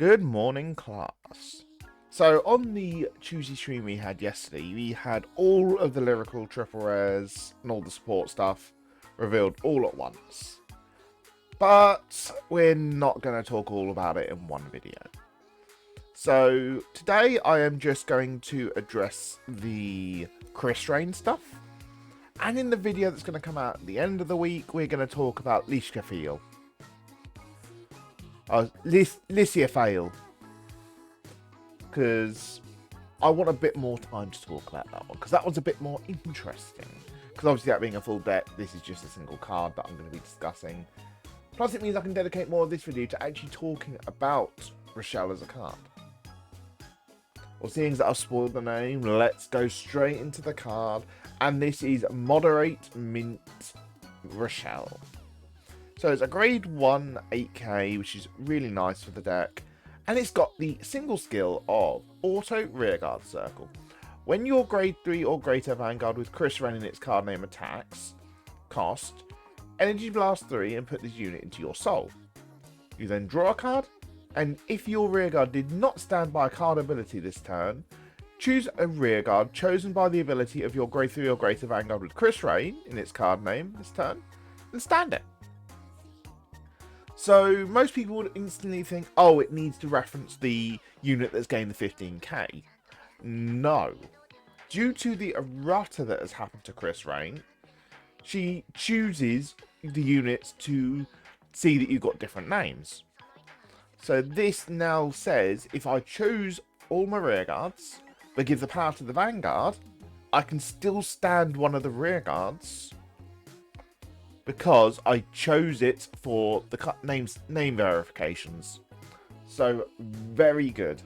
Good morning, class. So, on the Tuesday stream we had yesterday, we had all of the lyrical triple rares and all the support stuff revealed all at once. But we're not going to talk all about it in one video. So, today I am just going to address the Krysrain stuff. And in the video that's going to come out at the end of the week, we're going to talk about Lishka Fail. Because I want a bit more time to talk about that one. Because that was a bit more interesting. Because obviously that being a full deck, this is just a single card that I'm going to be discussing. Plus it means I can dedicate more of this video to actually talking about Rochelle as a card. Well, seeing that I've spoiled the name, let's go straight into the card. And this is Moderate Mint Rochelle. So it's a grade 1 8k, which is really nice for the deck. And it's got the single skill of Auto Rearguard Circle. When your grade 3 or greater Vanguard with Krysrain in its card name attacks, cost, Energy Blast 3 and put this unit into your soul. You then draw a card, and if your Rearguard did not stand by a card ability this turn, choose a Rearguard chosen by the ability of your grade 3 or greater Vanguard with Krysrain in its card name this turn, and stand it. So most people would instantly think, oh, it needs to reference the unit that's gained the 15k. No. Due to the errata that has happened to Krysrain, she chooses the units to see that you've got different names. So this now says, if I choose all my rearguards, but give the power to the Vanguard, I can still stand one of the rearguards because I chose it for the name verifications. So very good.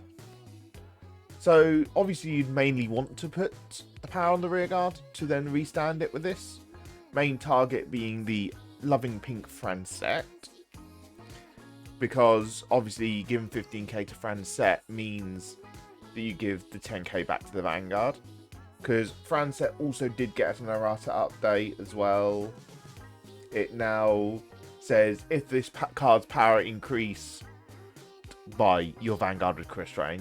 So obviously you'd mainly want to put the power on the rearguard to then restand it with this. Main target being the Loving Pink Francette, because obviously giving 15k to Francette means that you give the 10k back to the Vanguard, because Francette also did get an errata update as well. It now says if this card's power increase by your Vanguard with Krysrain,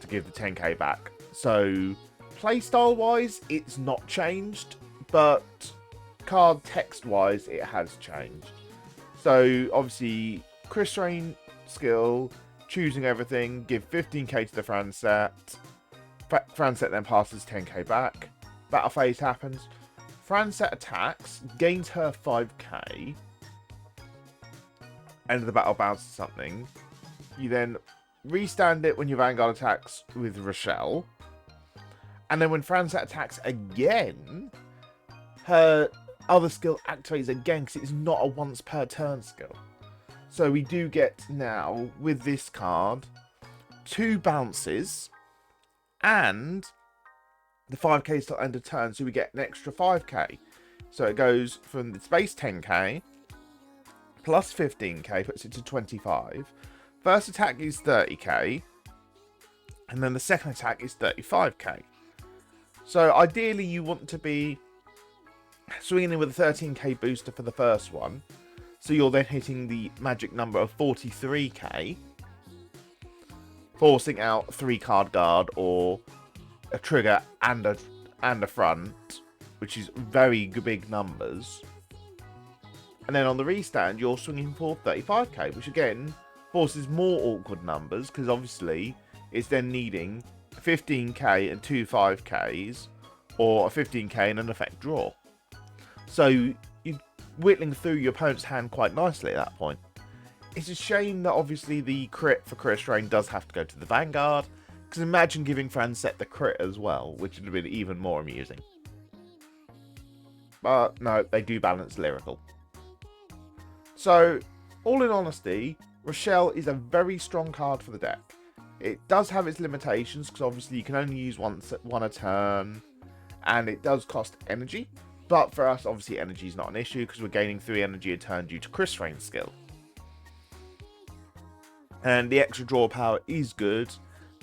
to give the 10k back. So playstyle wise it's not changed, but card text wise it has changed. So obviously Krysrain skill, choosing everything, give 15k to the Francette. Francette then passes 10k back. Battle phase happens. Francette attacks, gains her 5k. End of the battle bounces something. You then restand it when your Vanguard attacks with Rochelle. And then when Francette attacks again, her other skill activates again because it's not a once per turn skill. So we do get now, with this card, 2 bounces and the 5k is till end of turn, so we get an extra 5k. So it goes from the base 10k plus 15k, puts it to 25. First attack is 30k, and then the second attack is 35k. So ideally you want to be swinging in with a 13k booster for the first one, so you're then hitting the magic number of 43k, forcing out 3 card guard or a trigger and a front, which is very big numbers. And then on the restand you're swinging for 35k, which again forces more awkward numbers, because obviously it's then needing 15k and 2 5ks, or a 15k and an effect draw. So you're whittling through your opponent's hand quite nicely at that point. It's a shame that obviously the crit for Krysrain does have to go to the Vanguard, because imagine giving Francette the crit as well, which would have been even more amusing. But no, they do balance lyrical. So, all in honesty, Rochelle is a very strong card for the deck. It does have its limitations, because obviously you can only use one a turn, and it does cost energy. But for us, obviously energy is not an issue, because we're gaining 3 energy a turn due to Krysrain's skill. And the extra draw power is good.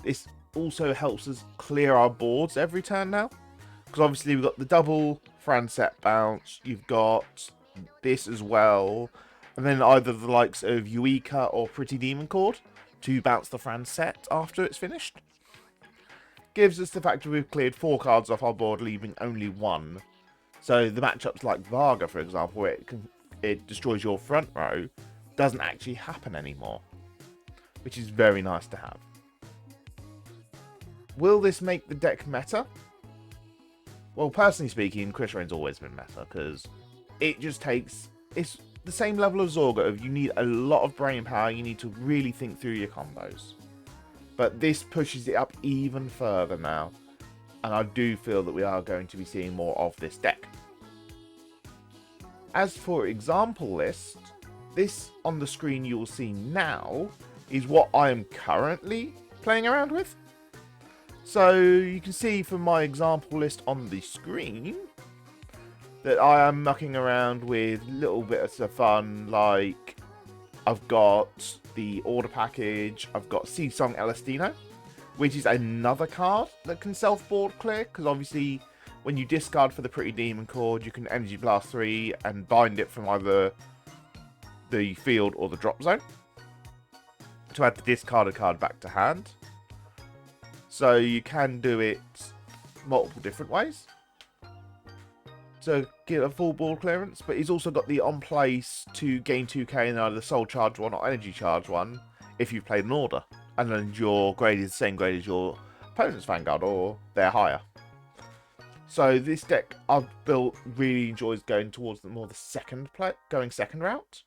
This also helps us clear our boards every turn now, because obviously we've got the double Francette bounce, you've got this as well, and then either the likes of Eureka or Pretty Demon Cord to bounce the Fran set after it's finished. Gives us the fact that we've cleared 4 cards off our board, leaving only 1. So the matchups like Varga, for example, where it destroys your front row, doesn't actually happen anymore, which is very nice to have. Will this make the deck meta? Well, personally speaking, Krysrain's always been meta, because it just takes... It's the same level of Zorga of you need a lot of brain power, you need to really think through your combos. But this pushes it up even further now, and I do feel that we are going to be seeing more of this deck. As for example list, this on the screen you will see now is what I am currently playing around with. So you can see from my example list on the screen that I am mucking around with little bits of fun, like I've got the order package, I've got Seasong Elastino, which is another card that can self-board clear, because obviously when you discard for the Pretty Demon Cord, you can Energy Blast 3 and bind it from either the field or the drop zone to add the discarded card back to hand. So you can do it multiple different ways to get a full board clearance, but he's also got the on place to gain 2k in either Soul Charge 1 or Energy Charge 1 if you've played an order, and then your grade is the same grade as your opponent's Vanguard or they're higher. So this deck I've built really enjoys going towards the second route.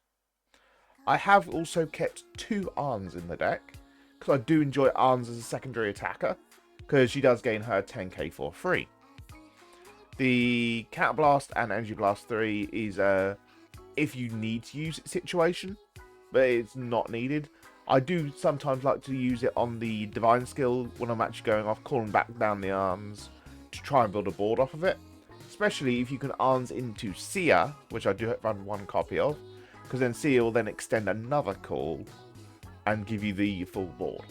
I have also kept 2 Arns in the deck, because I do enjoy Arns as a secondary attacker, because she does gain her 10k for free. The Counter Blast and Energy Blast 3 is a if you need to use it situation, but it's not needed. I do sometimes like to use it on the Divine skill when I'm actually going off, calling back down the Arns to try and build a board off of it. Especially if you can Arns into Sia, which I do run 1 copy of, because then Sia will then extend another call and give you the full board.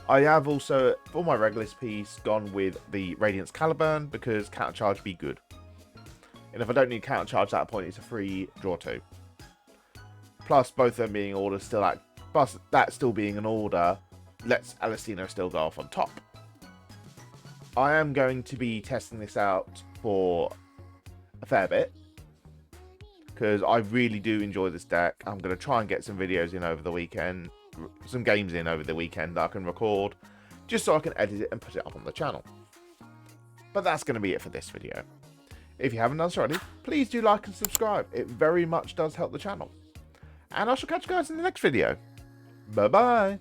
I have also, for my Regulus piece, gone with the Radiance Caliburn, because Counter Charge be good. And if I don't need Counter Charge at that point, it's a free draw 2. Plus, both of them being orders still act, plus that still being an order, lets Alessino still go off on top. I am going to be testing this out for a fair bit, because I really do enjoy this deck. I'm going to try and get some videos in over the weekend, some games in over the weekend that I can record, just so I can edit it and put it up on the channel. But that's going to be it for this video. If you haven't done so already, please do like and subscribe. It very much does help the channel. And I shall catch you guys in the next video. Bye bye.